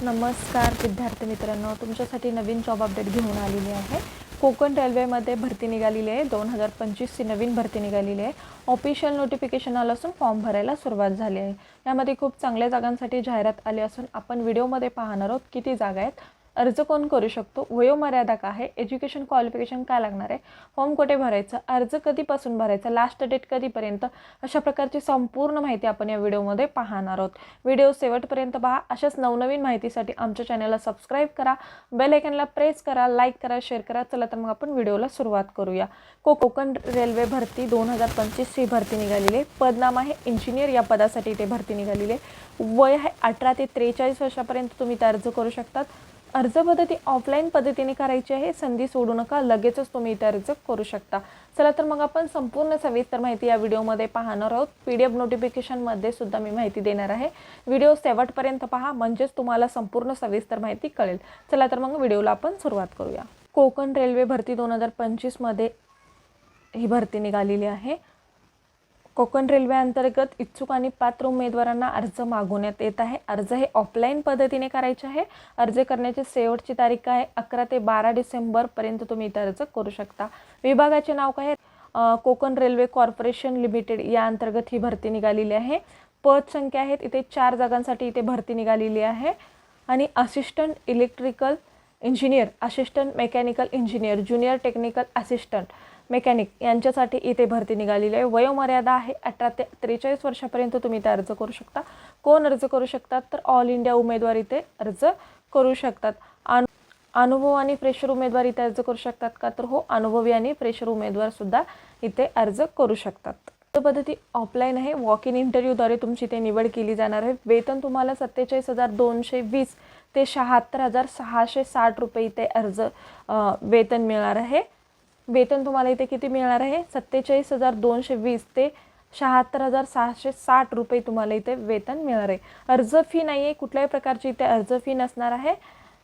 नमस्कार विद्यार्थी मित्रांनो, तुमच्यासाठी नवीन जॉब अपडेट घेऊन आलेली आहे। कोकण रेल्वेमध्ये भरती निघालेली आहे। 2025 ची नवीन भरती निघालेली आहे। ऑफिशियल नोटिफिकेशन आलं असून फॉर्म भरायला सुरुवात झाली आहे। यामध्ये खूप चांगल्या जागांसाठी जाहिरात आली असून आपण व्हिडिओमध्ये पाहणार आहोत किती जागा आहेत, अर्ज कोण करू शकतो, वयोमर्यादा काय आहे, एज्युकेशन क्वालिफिकेशन काय लागणार आहे, फॉर्म कुठे भरायचा, अर्ज कधीपासून भरायचा, लास्ट डेट कधीपर्यंत, अशा प्रकारची संपूर्ण माहिती आपण या व्हिडिओमध्ये पाहणार आहोत। व्हिडिओ शेवटपर्यंत पहा। अशाच नवनवीन माहितीसाठी आमच्या चॅनलला सबस्क्राइब करा, बेल आयकॉनला प्रेस करा, लाईक करा, शेअर करा। चला तर मग आपण व्हिडिओला सुरुवात करूया। कोकण रेल्वे भरती 2025 ची भरती निघालेली आहे। पदनाम आहे इंजिनियर, या पदासाठी इथे भरती निघालेली आहे। वय आहे 18 ते 43 वर्षापर्यंत तुम्ही इथे अर्ज करू शकतात। अर्ज पद्धती ऑफलाईन पद्धतीने करायची आहे। संधी सोडू नका, लगेचच तुम्ही इथे अर्ज करू शकता। चला तर मग आपण संपूर्ण सविस्तर माहिती या व्हिडिओमध्ये पाहणार आहोत। PDF नोटिफिकेशनमध्ये सुद्धा मी माहिती देणार आहे। व्हिडिओ शेवटपर्यंत पहा, म्हणजेच तुम्हाला संपूर्ण सविस्तर माहिती कळेल। चला तर मग व्हिडिओला आपण सुरुवात करूया। कोकण रेल्वे भरती 2025 मध्ये ही भरती निघालेली आहे। कोकण रेल्वे अंतर्गत इच्छुक आणि पात्र उमेदवारांना अर्ज मागवण्यात येत आहे। अर्ज हे ऑफलाईन पद्धतीने करायचे आहे। अर्ज करण्याची शेवटची तारीख आहे 11 ते 12 डिसेंबर पर्यंत तुम्ही इथे अर्ज करू शकता। विभागाचे नाव काय आहे, कोकण रेल्वे कॉर्पोरेशन लिमिटेड या अंतर्गत ही भरती निघालेली आहे। पद संख्या आहेत इथे 4 जागांसाठी इथे भरती निघालेली आहे। आणि assistant electrical engineer, assistant mechanical engineer, junior technical assistant mechanic यांच्यासाठी इथे भरती निघालेली आहे। वयोमर्यादा आहे 18 ते 43 वर्षापर्यंत तुम्ही इथे अर्ज करू शकता। कोण अर्ज करू शकतात, तर ऑल इंडिया उमेदवार इथे अर्ज करू शकतात। अनुभव आणि फ्रेशर उमेदवार इथे अर्ज करू शकतात का, तर हो, अनुभवी आणि फ्रेशर उमेदवार सुद्धा इथे अर्ज करू शकतात। पद्धती ऑफलाईन आहे। वॉक इन इंटरव्ह्यूद्वारे तुमची इथे निवड केली जाणार आहे। वेतन तुम्हाला 47,220 ते 76,660 रुपये इथे अर्ज वेतन मिळणार आहे। वेतन तुम्हाला इथे किती मिळणार आहे, 47,220 ते 76,660 रुपये तुम्हाला इथे वेतन मिळणार आहे। अर्ज फी नाही आहे, कुठल्याही प्रकारची इथे अर्ज फी नसणार आहे।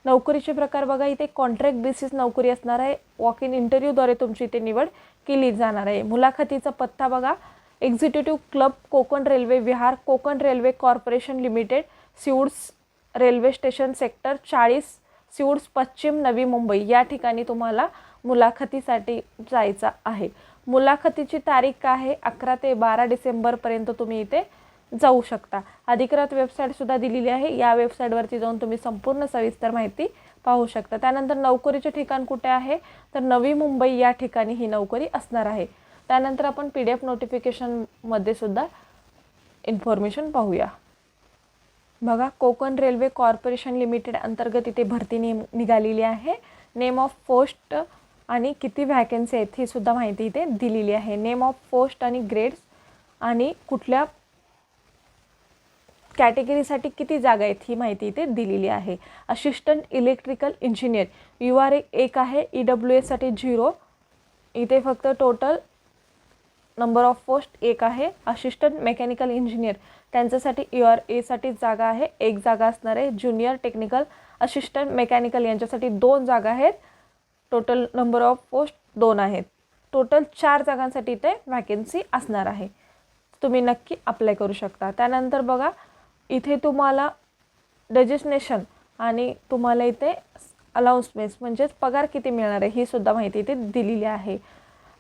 नोकरीचे प्रकार बघा, इथे कॉन्ट्रॅक्ट बेसिस नोकरी असणार आहे। वॉक इन इंटरव्ह्यूद्वारे तुमची इथे निवड केली जाणार आहे। मुलाखतीचा पत्ता बघा, executive club, Konkan railway Vihar, Konkan railway corporation limited, Seawoods railway station, sector 40, Seawoods, पश्चिम नवी मुंबई या ठिकाणी तुम्हाला मुलाखतीसाठी जायचा आहे। मुलाखतीची तारीख आहे 11 ते 12 डिसेंबर पर्यंत तुम्ही इथे जाऊ शकता। अधिकृत वेबसाईट सुद्धा दिलेली आहे। या वेबसाईटवरती जाऊन तुम्ही संपूर्ण सविस्तर माहिती पाहू शकता। त्यानंतर नोकरीचे ठिकाण कुठे आहे, तर नवी मुंबई या ठिकाणी ही नोकरी असणार आहे। त्यानंतर आपण PDF नोटिफिकेशनमध्ये सुद्धा इन्फॉर्मेशन पाहूया। बघा, कोकण रेल्वे कॉर्पोरेशन लिमिटेड अंतर्गत इथे भरती निघालेली आहे। नेम ऑफ पोस्ट आणि किती व्हॅकन्सी आहेत ही सुद्धा माहिती इथे दिलेली आहे। नेम ऑफ पोस्ट आणि ग्रेड्स आणि कुठल्या कॅटेगरीसाठी किती जागा आहेत ही माहिती इथे दिलेली आहे। असिस्टंट इलेक्ट्रिकल इंजिनियर URA 1 आहे, EWS साठी 0, इथे फक्त टोटल नंबर ऑफ पोस्ट 1 आहे। असिस्टंट मेकॅनिकल इंजिनियर त्यांच्यासाठी URA साठी जागा आहे, 1 जागा असणार आहे। ज्युनियर टेक्निकल असिस्टंट मेकॅनिकल यांच्यासाठी 2 जागा आहेत। टोटल नंबर ऑफ पोस्ट 2 आहेत। टोटल 4 जागांसाठी इथे व्हॅकन्सी असणार आहे। तुम्ही नक्की अप्लाय करू शकता। त्यानंतर बघा, इथे तुम्हाला डेजिग्नेशन आणि तुम्हाला इथे अलाउन्समेंट्स म्हणजेच पगार किती मिळणार आहे ही सुद्धा माहिती इथे दिलेली आहे।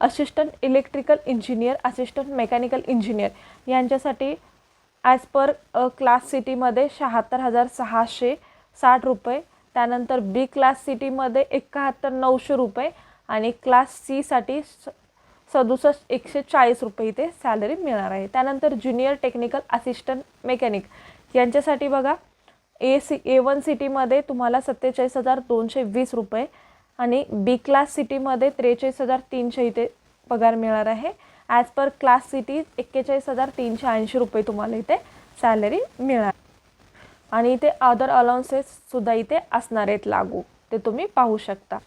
Assistant electrical engineer, assistant mechanical engineer यांच्यासाठी ॲज पर क्लास सिटीमध्ये 76,660 रुपये, त्यानंतर B क्लास सिटीमध्ये 71,900 रुपये आणि क्लास C साठी 67,140 रुपये इथे सॅलरी मिळणार आहे। त्यानंतर ज्युनियर टेक्निकल असिस्टंट मेकॅनिक यांच्यासाठी बघा, A1 सिटीमध्ये तुम्हाला 47,220 रुपये आणि B क्लास सिटीमध्ये 43,300 इथे पगार मिळणार आहे। ॲज पर क्लास सिटी 41,380 रुपये तुम्हाला इथे सॅलरी मिळणार आणि इथे अदर अलाउन्सेस सुद्धा इथे असणार आहेत लागू, ते तुम्ही पाहू शकता।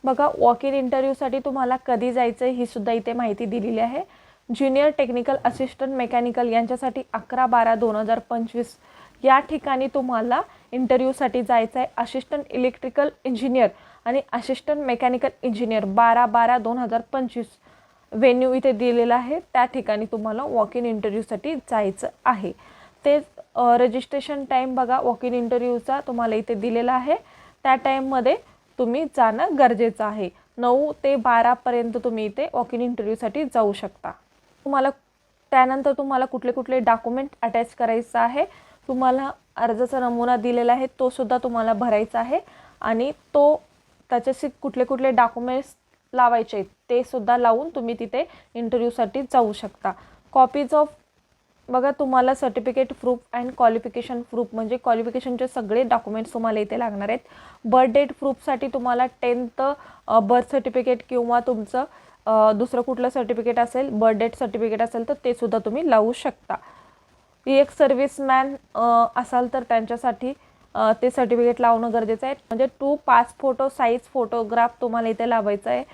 बघा, वॉक इन इंटरव्ह्यूसाठी तुम्हाला कधी जायचं आहे ही सुद्धा इथे माहिती दिलेली आहे। ज्युनियर टेक्निकल असिस्टंट मेकॅनिकल यांच्यासाठी 11/12/2025 या ठिकाणी तुम्हाला इंटरव्ह्यूसाठी जायचं आहे। असिस्टंट इलेक्ट्रिकल इंजिनियर आणि असिस्टंट मेकॅनिकल इंजिनियर 12/12/2025 व्हेन्यू इथे दिलेला आहे, त्या ठिकाणी तुम्हाला वॉक इन इंटरव्ह्यूसाठी जायचं आहे। ते रजिस्ट्रेशन टाईम बघा वॉक इन इंटरव्ह्यूचा तुम्हाला इथे दिलेला आहे, त्या टाईममध्ये तुम्ही जाणं गरजेचं आहे. 9 ते 12पर्यंत तुम्ही इथे वॉक इन इंटरव्ह्यूसाठी जाऊ शकता. त्यानंतर तुम्हाला कुठले कुठले डॉक्युमेंट अटॅच करायचं आहे, तुम्हाला अर्जाचा नमुना दिलेला आहे तो सुद्धा तुम्हाला भरायचा आहे आणि त्याच्याशी कुठले कुठले डॉक्युमेंट्स लावायचे ते सुद्धा लावून तुम्ही तिथे इंटरव्ह्यूसाठी जाऊ शकता. कॉपीज ऑफ बघा तुम्हाला certificate proof and qualification proof म्हणजे क्वालिफिकेशनचे सगळे डॉक्युमेंट्स तुम्हाला इथे लागणार आहेत. बर्थ डेट प्रूफसाठी तुम्हाला 10th बर्थ सर्टिफिकेट किंवा तुमचं दुसरं कुठलं सर्टिफिकेट असेल, बर्थ डेट सर्टिफिकेट असेल तर ते सुद्धा तुम्ही लावू शकता. एक सर्व्हिसमॅन असाल तर त्यांच्यासाठी ते सर्टिफिकेट लावणं गरजेचं आहे. म्हणजे 2 पासपोर्ट फोटो साईज फोटोग्राफ तुम्हाला इथे लावायचं आहे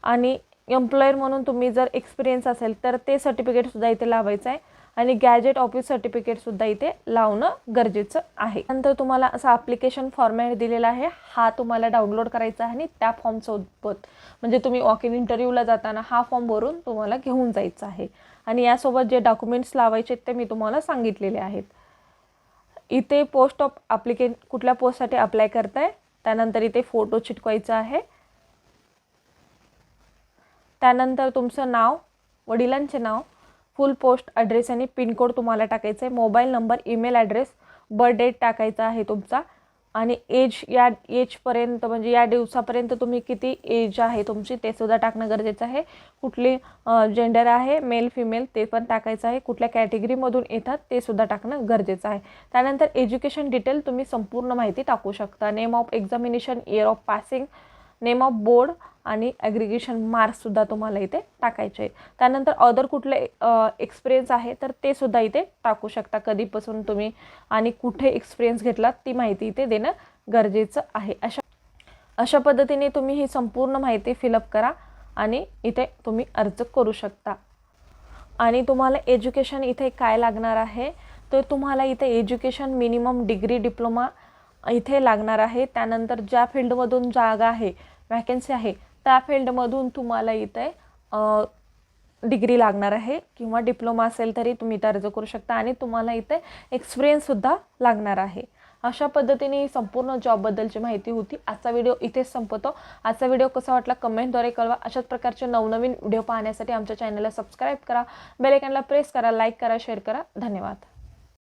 आणि एम्प्लॉयर म्हणून तुम्ही जर एक्सपिरियन्स असेल तर ते सर्टिफिकेटसुद्धा इथे लावायचं आहे आणि गॅजेट ऑफिस सर्टिफिकेटसुद्धा इथे लावणं गरजेचं आहे. नंतर तुम्हाला असा ॲप्लिकेशन फॉर्मॅट दिलेला आहे, हा तुम्हाला डाउनलोड करायचा आहे आणि त्या फॉर्मसोबत म्हणजे तुम्ही वॉक इन इंटरव्ह्यूला जाताना हा फॉर्म भरून तुम्हाला घेऊन जायचा आहे आणि यासोबत जे डॉक्युमेंट्स लावायचे ते मी तुम्हाला सांगितलेले आहेत. इथे पोस्ट ऑफ ॲप्लिकेंट कुठल्या पोस्टसाठी अप्लाय करताय, त्यानंतर इथे फोटो चिटकवायचा आहे. त्यानंतर तुमचं नाव, वडिलांचे नाव, फुल पोस्ट ॲड्रेस आणि पिनकोड तुम्हाला टाकायचं आहे. Mobile number, email address, birth date टाकायचा आहे तुमचा आणि एजपर्यंत म्हणजे या दिवसापर्यंत तुम्ही किती एज आहे तुमची ते सुद्धा टाकणं गरजेचं आहे. कुठली जेंडर आहे, मेल फिमेल ते पण टाकायचं आहे. कुठल्या कॅटेगरीमधून येतात ते सुद्धा टाकणं गरजेचं आहे. त्यानंतर एज्युकेशन डिटेल तुम्ही संपूर्ण माहिती टाकू शकता. Name of examination, year of passing, name of board आणि ॲग्रिगेशन मार्क्ससुद्धा तुम्हाला इथे टाकायचे आहेत. त्यानंतर अदर कुठले एक्सपिरियन्स आहे तर ते सुद्धा इथे टाकू शकता. कधीपासून तुम्ही आणि कुठे एक्सपिरियन्स घेतलात ती माहिती इथे देणं गरजेचं आहे. अशा पद्धतीने तुम्ही ही संपूर्ण माहिती फिलअप करा आणि इथे तुम्ही अर्ज करू शकता. आणि तुम्हाला एज्युकेशन इथे काय लागणार आहे तर तुम्हाला इथे एज्युकेशन मिनिमम डिग्री डिप्लोमा इथे लागणार आहे. त्यानंतर ज्या फील्डमधून जागा आहे, वॅकन्सी आहे त्या फील्डमधून तुम्हाला इथे डिग्री लागणार आहे किंवा डिप्लोमा असेल तरी तुम्ही इथे अर्ज करू शकता आणि तुम्हाला इथे एक्सपिरियन्ससुद्धा लागणार आहे. अशा पद्धतीने ही संपूर्ण जॉबबद्दलची माहिती होती. आजचा व्हिडिओ इथेच संपतो. आजचा व्हिडिओ कसा वाटला कमेंटद्वारे कळवा. अशाच प्रकारचे नवनवीन व्हिडिओ पाहण्यासाठी आमच्या चॅनलला सबस्क्राईब करा, बेल आयकॉनला प्रेस करा, लाईक करा, शेअर करा. धन्यवाद.